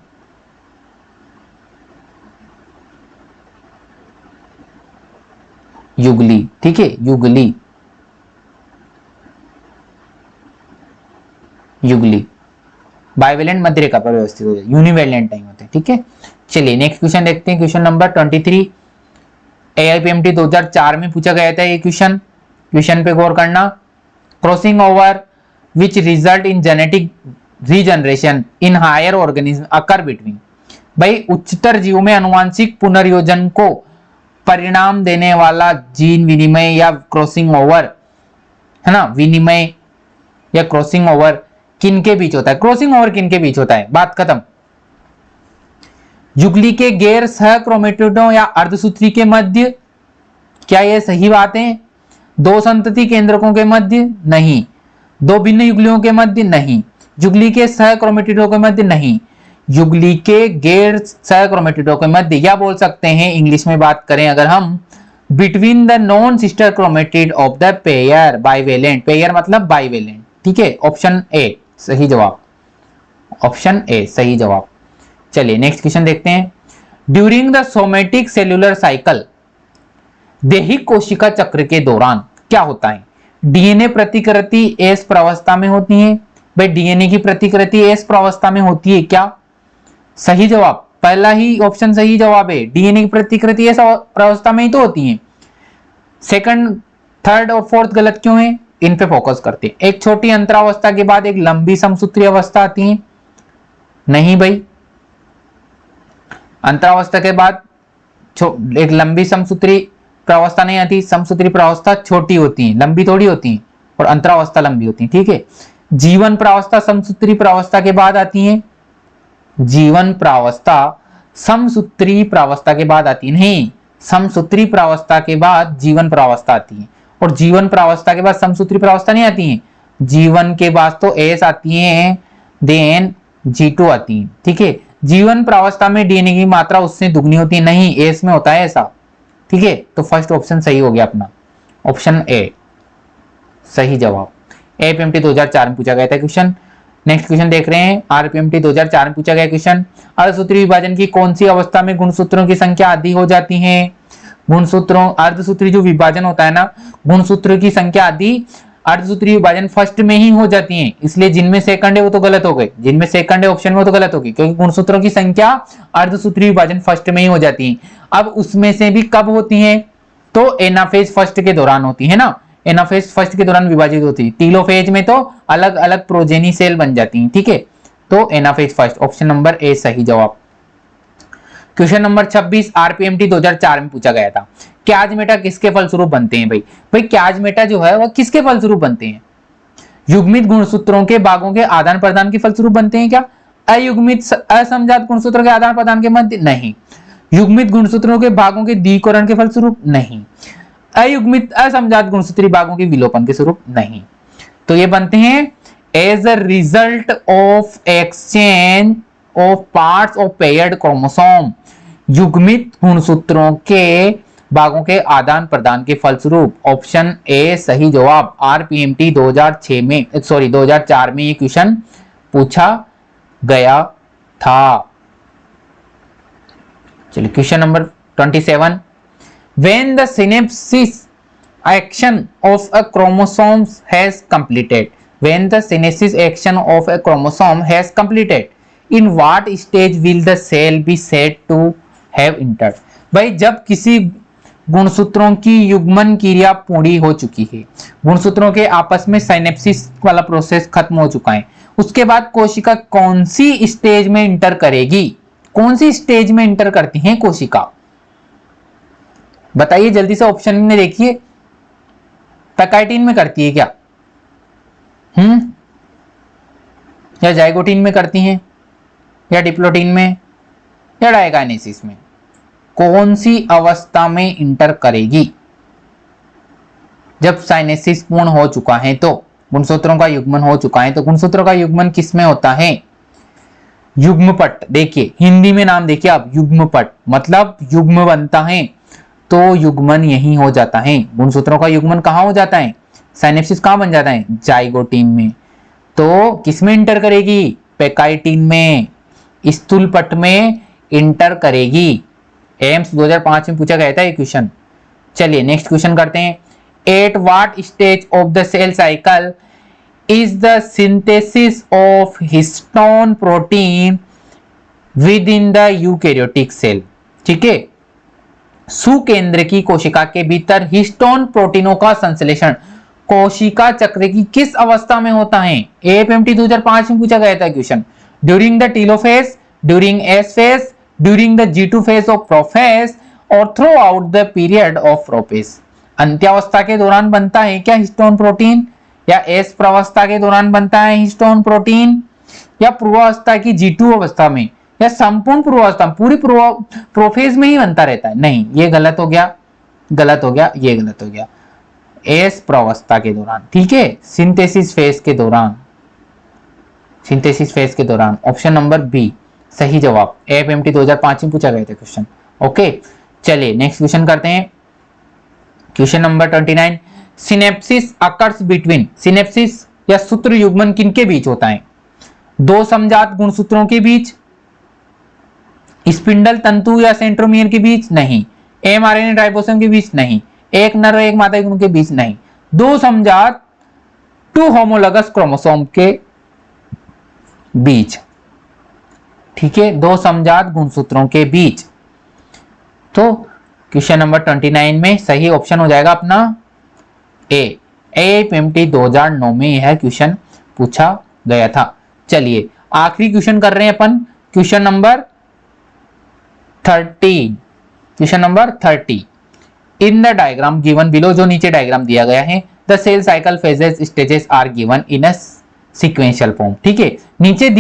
A: युगली, ठीक है, युगली युगली। बाइवेलेंट मध्य रेखा पर व्यवस्थित हो जाए, यूनिवेलेंट नहीं होते, ठीक है। चलिए नेक्स्ट क्वेश्चन देखते हैं, क्वेश्चन नंबर 23। AIPMT 2004 में पूछा गया था ये क्वेश्चन, क्वेश्चन पे गौर करना। Crossing over which result in genetic regeneration in higher organism occur between. भाई उच्चतर जीवों में अनुवांशिक पुनर्योजन को परिणाम देने वाला जीन विनिमय या क्रॉसिंग ओवर, है ना, विनिमय या क्रॉसिंग ओवर किनके बीच होता है, क्रॉसिंग ओवर किनके बीच होता है, बात खत्म। युगली के गैर सहक्रोमेटिडों या अर्धसूत्री के मध्य, क्या यह सही बात है? दो संतति केंद्रकों के मध्य नहीं, दो भिन्न युगलियों के मध्य नहीं, युगली के सहक्रोमेटिडों के मध्य नहीं, युगली के गैर सहक्रोमेटिडों के मध्य, या बोल सकते हैं इंग्लिश में बात करें अगर हम, between the non sister chromatid of the pair bivalent, pair मतलब बाइवेलेंट, ठीक है, ऑप्शन ए सही जवाब, ऑप्शन ए सही जवाब। चलिए नेक्स्ट क्वेश्चन देखते हैं। During the somatic cellular cycle, दैहिक कोशिका चक्र के दौरान क्या होता है? डीएनए प्रतिकृति एस प्रावस्था में होती है। भाई डीएनए की प्रतिकृति एस प्रावस्था में होती है क्या? सही जवाब, पहला ही ऑप्शन सही जवाब है, डीएनए की प्रतिकृति एस प्रावस्था में ही तो होती है। सेकंड, थर्ड और फोर्थ गलत क्यों है? इन पे फोकस करते हैं। एक छोटी अंतरावस्था के बाद एक लंबी समसूत्री अवस्था आती है, नहीं भाई, अंतरावस्था के बाद एक लंबी समसूत्री प्रावस्था नहीं आती, समसूत्री प्रावस्था छोटी होती है, लंबी थोड़ी होती है, और अंतरावस्था लंबी होती है, ठीक है। जीवन प्रावस्था समसूत्री प्रावस्था के बाद आती है, जीवन प्रावस्था समसूत्री प्रावस्था के बाद आती है, नहीं, समसूत्री प्रावस्था के बाद जीवन प्रावस्था आती है, और जीवन प्रावस्था के बाद समसूत्री प्रावस्था नहीं आती है, जीवन के बाद तो एस आती है, देन G2 आती है, ठीक है। जीवन प्रावस्था में डीएनए की मात्रा उससे दुगनी होती है, नहीं, एस में होता है ऐसा, ठीक है। तो फर्स्ट ऑप्शन सही हो गया अपना, ऑप्शन ए सही जवाब। AIPMT 2004 में पूछा गया था क्वेश्चन। नेक्स्ट क्वेश्चन देख रहे हैं, RPMT 2004 में पूछा गया क्वेश्चन, अर्धसूत्री विभाजन की कौन सी अवस्था में गुणसूत्रों की संख्या आधी हो जाती है? गुणसूत्रों, अर्धसूत्री जो विभाजन होता है ना, गुणसूत्रों की संख्या आधी अर्धसूत्री विभाजन फर्स्ट में ही हो जाती है, इसलिए जिनमें सेकंड है वो तो गलत हो गए, जिनमें सेकंड है ऑप्शन में वो तो गलत होगी, क्योंकि गुणसूत्रों की संख्या अर्धसूत्री विभाजन फर्स्ट में ही हो जाती है। अब उसमें से भी कब होती है? तो एनाफेज फर्स्ट के दौरान होती है ना, एनाफेज फर्स्ट के दौरान विभाजित होती है, टीलोफेज में तो अलग अलग प्रोजेनी सेल बन जाती है, ठीक है। तो anaphase first, option number A सही जवाब। क्वेश्चन नंबर 26 RPMT 2004 में पूछा गया था, क्याज किसके फलस्वरूप बनते हैं? भाई भाई क्याज जो है वह किसके फलस्वरूप बनते हैं? युग्मित गुणसूत्रों के भागों के आदान प्रदान के फलस्वरूप बनते हैं क्या? अयुग्मित असमजात गुणसूत्रों के आदान प्रदान के मध्य नहीं, युग्मित गुणसूत्रों के भागों के द्विकरण के फलस्वरूप नहीं, अयुग्मित असमजात गुणसूत्री भागों के विलोपन के स्वरूप नहीं। तो ये बनते हैं as a result of exchange of parts of paired chromosome, युग्मित गुणसूत्रों के भागों के आदान प्रदान के फलस्वरूप, ऑप्शन ए सही जवाब। RPMT 2006 में, सॉरी 2004 में ये क्वेश्चन पूछा गया था। चलिए question number 27, when the synapsis action of a chromosome has completed, when the synapsis action of a chromosome has completed, in what stage will the cell be said to have entered? भाई जब किसी गुणसूत्रों की युग्मन क्रिया पूरी हो चुकी है, गुणसूत्रों के आपस में साइनेप्सिस वाला प्रोसेस खत्म हो चुका है, उसके बाद कोशिका कौन सी स्टेज में इंटर करेगी? कौन सी स्टेज में इंटर करती है कोशिका? बताइए जल्दी से, ऑप्शन में देखिए, पैकाइटिन में करती है क्या? या जाइगोटीन में करती हैं, या डिप्लोटीन में, या डायकाइनेसिस में? कौन सी अवस्था में इंटर करेगी? जब साइनेसिस पूर्ण हो चुका है, तो गुणसूत्रों का युग्मन हो चुका है, तो गुणसूत्रों का युग्मन किसमें होता है? युग्मपट। देखिए हिंदी में नाम देखिए आप, युग्मपट मतलब युग्म बनता है, तो युग्मन यही हो जाता है। गुणसूत्रों का युग्मन कहाँ हो जाता है? साइनेप्सिस कहाँ बन जाता है? जाइगोटीन में। तो किसमें इंटर करेगी? पेकाइटिन में, स्थूल पट में इंटर करेगी। एम्स 2005 में पूछा गया था ये क्वेश्चन। चलिए नेक्स्ट क्वेश्चन करते हैं। At what stage of the cell cycle is the synthesis of histone protein within the eukaryotic cell? ठीक है, सुकेंद्र की कोशिका के भीतर हिस्टोन प्रोटीनों का संश्लेषण कोशिका चक्र की किस अवस्था में होता है? एएफएमटी 2005 में पूछा गया था question. During the telophase, during S phase, during the G2 phase of prophase और throughout the period of prophase. अंत्यावस्था के दौरान बनता है क्या हिस्टोन प्रोटीन, या एस प्रावस्था के दौरान बनता है हिस्टोन प्रोटीन, या पूर्वावस्था की G2 अवस्था में, या संपूर्ण पूर्वावस्था, पूरी प्रोफेज में ही बनता रहता है? नहीं, ये गलत हो गया, गलत हो गया, ये गलत हो गया। एस प्रावस्था के दौरान, ठीक है, सिंथेसिस फेज के दौरान, सिंथेसिस फेज के दौरान। ऑप्शन नंबर बी सही जवाब। एएफएमटी 2005 में पूछा गया था क्वेश्चन। ओके चलिए नेक्स्ट क्वेश्चन करते हैं। Question number 29। Synapses occurs between, synapses या सूत्र युग्मन किनके बीच होता है? दो समजात गुणसूत्रों के बीच, स्पिंडल तंतु या सेंट्रोमियर के बीच? नहीं। एमआरएनए राइबोसोम के बीच? नहीं। एक नर और एक मादा गुण के बीच? नहीं। दो समजात टू होमोलॉगस क्रोमोसोम के बीच, ठीक है, दो समजात गुणसूत्रों के बीच। तो क्वेश्चन नंबर 29 में सही ऑप्शन हो जाएगा अपना ए। एएफएमटी 2009 में यह क्वेश्चन पूछा गया था। चलिए आखिरी क्वेश्चन कर रहे हैं अपन, question number 30। Question number 30। In the diagram given below, जो नीचे डायग्राम दिया गया है, the cell cycle phases stages are given in a sequential form. ठीक है, नीचे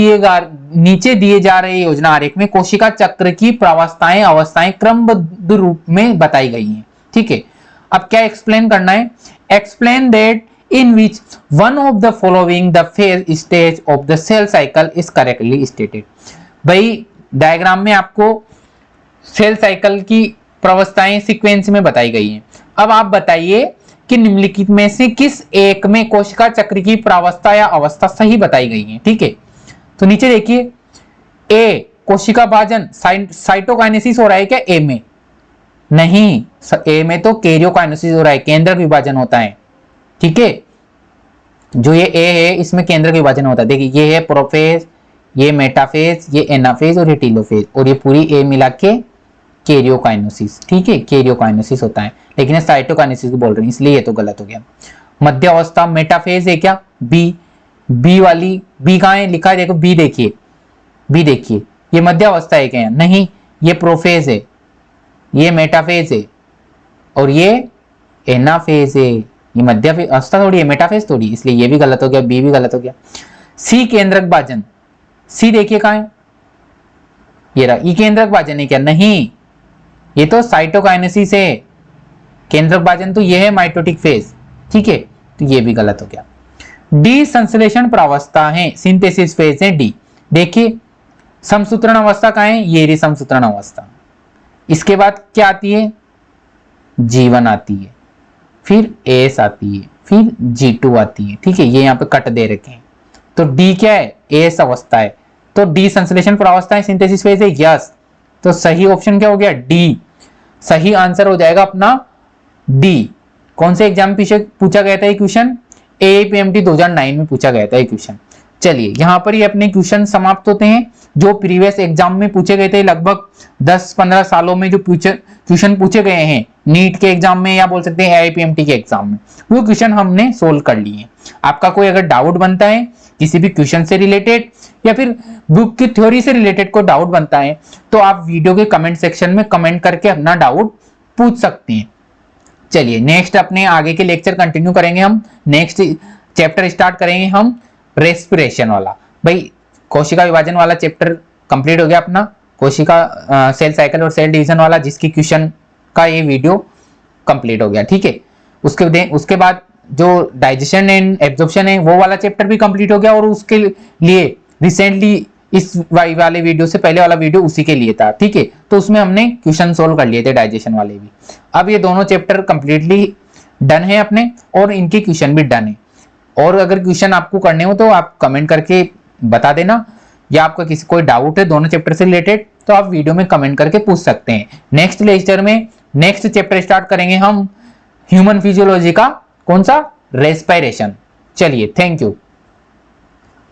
A: दिए जा रहे योजना आरेख में कोशिका चक्र की प्रावस्थाएं अवस्थाएं क्रमबद्ध रूप में बताई गई हैं। ठीक है, अब क्या एक्सप्लेन करना है? Explain that in which one of the following the phase stage of the cell cycle is correctly stated। भाई डायग्राम में आपको सेल साइकिल की प्रावस्थाएं सीक्वेंस में बताई गई हैं। अब आप बताइए कि निम्नलिखित में से किस एक में कोशिका चक्र की प्रावस्था या अवस्था सही बताई गई है। ठीक है, तो नीचे देखिए, ए कोशिका भाजन साइटोकाइनेसिस हो रहा है क्या ए में? नहीं, ए में तो कैरियोकाइनेसिस हो रहा है, केंद्रक विभाजन होता है। ठीक है, जो ये ए है इसमें केंद्रक विभाजन होता है। देखिए ये है प्रोफेज, ये मेटाफेज, ये एनाफेज और ये टीलोफेज, और ये पूरी ए मिला के कैरियोकाइनेसिस। ठीक है, कैरियोकाइनेसिस होता है, लेकिन ये साइटोकाइनेसिस बोल रहे हैं इसलिए ये तो गलत हो गया। मध्य अवस्था मेटाफेज है क्या? बी वाली, बी कहाँ है लिखा है? देखो बी देखिए, बी देखिए, ये मध्य अवस्था है क्या? नहीं, ये प्रोफेज है, ये मेटाफेज है और ये एनाफेज है। ये मध्य अवस्था थोड़ी है, मेटाफेज थोड़ी, इसलिए ये भी गलत हो गया, बी भी गलत हो गया। सी केंद्रक भाजन, सी देखिए कहाँ है? ये रहा, ये केंद्रक भाजन है क्या? नहीं, ये तो साइटोकाइनेसिस है। केंद्रक भाजन तो ये है माइटोटिक फेज। ठीक है, तो ये भी गलत हो गया। डी संश्लेषण प्रावस्था है, सिंथेसिस फेज है डी। देखिए समसूत्रण अवस्था कहाँ है? ये रही समसूत्रण अवस्था। इसके बाद क्या आती है? G1 आती है, फिर एस आती है, फिर G2 आती है। ठीक है, ये यहाँ पे कट दे रखे हैं, तो डी क्या है? एस अवस्था है, तो डी संश्लेषण प्रावस्था है, सिंथेसिस फेज है। यस, तो सही ऑप्शन क्या हो गया? डी। सही आंसर हो जाएगा अपना डी। कौन से एग्जाम पीछे पूछा गया था ये क्वेश्चन? एपीएमटी 2009 में पूछा गया था ये क्वेश्चन। चलिए यहाँ पर ये अपने क्वेश्चन समाप्त होते हैं जो प्रीवियस एग्जाम में पूछे गए थे। लगभग 10-15 सालों में जो क्वेश्चन पूछे गए हैं नीट के एग्जाम में, या बोल सकते हैं आईपीएमटी के एग्जाम में, वो क्वेश्चन हमने सोल्व कर लिए हैं। आपका कोई अगर डाउट बनता है किसी भी क्वेश्चन से रिलेटेड या फिर बुक की थ्योरी से रिलेटेड कोई डाउट बनता है, तो आप वीडियो के कमेंट सेक्शन में कमेंट करके अपना डाउट पूछ सकते हैं। चलिए नेक्स्ट अपने आगे के लेक्चर कंटिन्यू करेंगे हम। नेक्स्ट चैप्टर स्टार्ट करेंगे हम रेस्पिरेशन वाला। भाई कोशिका विभाजन वाला चैप्टर कंप्लीट हो गया अपना, कोशिका सेल साइकिल और सेल डिवीजन वाला, जिसकी क्वेश्चन का ये वीडियो कंप्लीट हो गया, ठीक है। उसके बाद जो डाइजेशन एंड एब्जॉर्प्शन है वो वाला चैप्टर भी कंप्लीट हो गया, और उसके लिए रिसेंटली इस वाले वीडियो से पहले वाला वीडियो उसी के लिए था, ठीक है। तो उसमें हमने क्वेश्चन सोल्व कर लिए थे डाइजेशन वाले भी। अब ये दोनों चैप्टर कंप्लीटली डन है अपने, और इनके क्वेश्चन भी डन है। और अगर क्वेश्चन आपको करने हो तो आप कमेंट करके बता देना, या आपका किसी कोई डाउट है दोनों चैप्टर से रिलेटेड तो आप वीडियो में कमेंट करके पूछ सकते हैं। नेक्स्ट लेक्चर में नेक्स्ट चैप्टर स्टार्ट करेंगे हम ह्यूमन फिजियोलॉजी का, कौन सा, रेस्पिरेशन। चलिए, थैंक यू।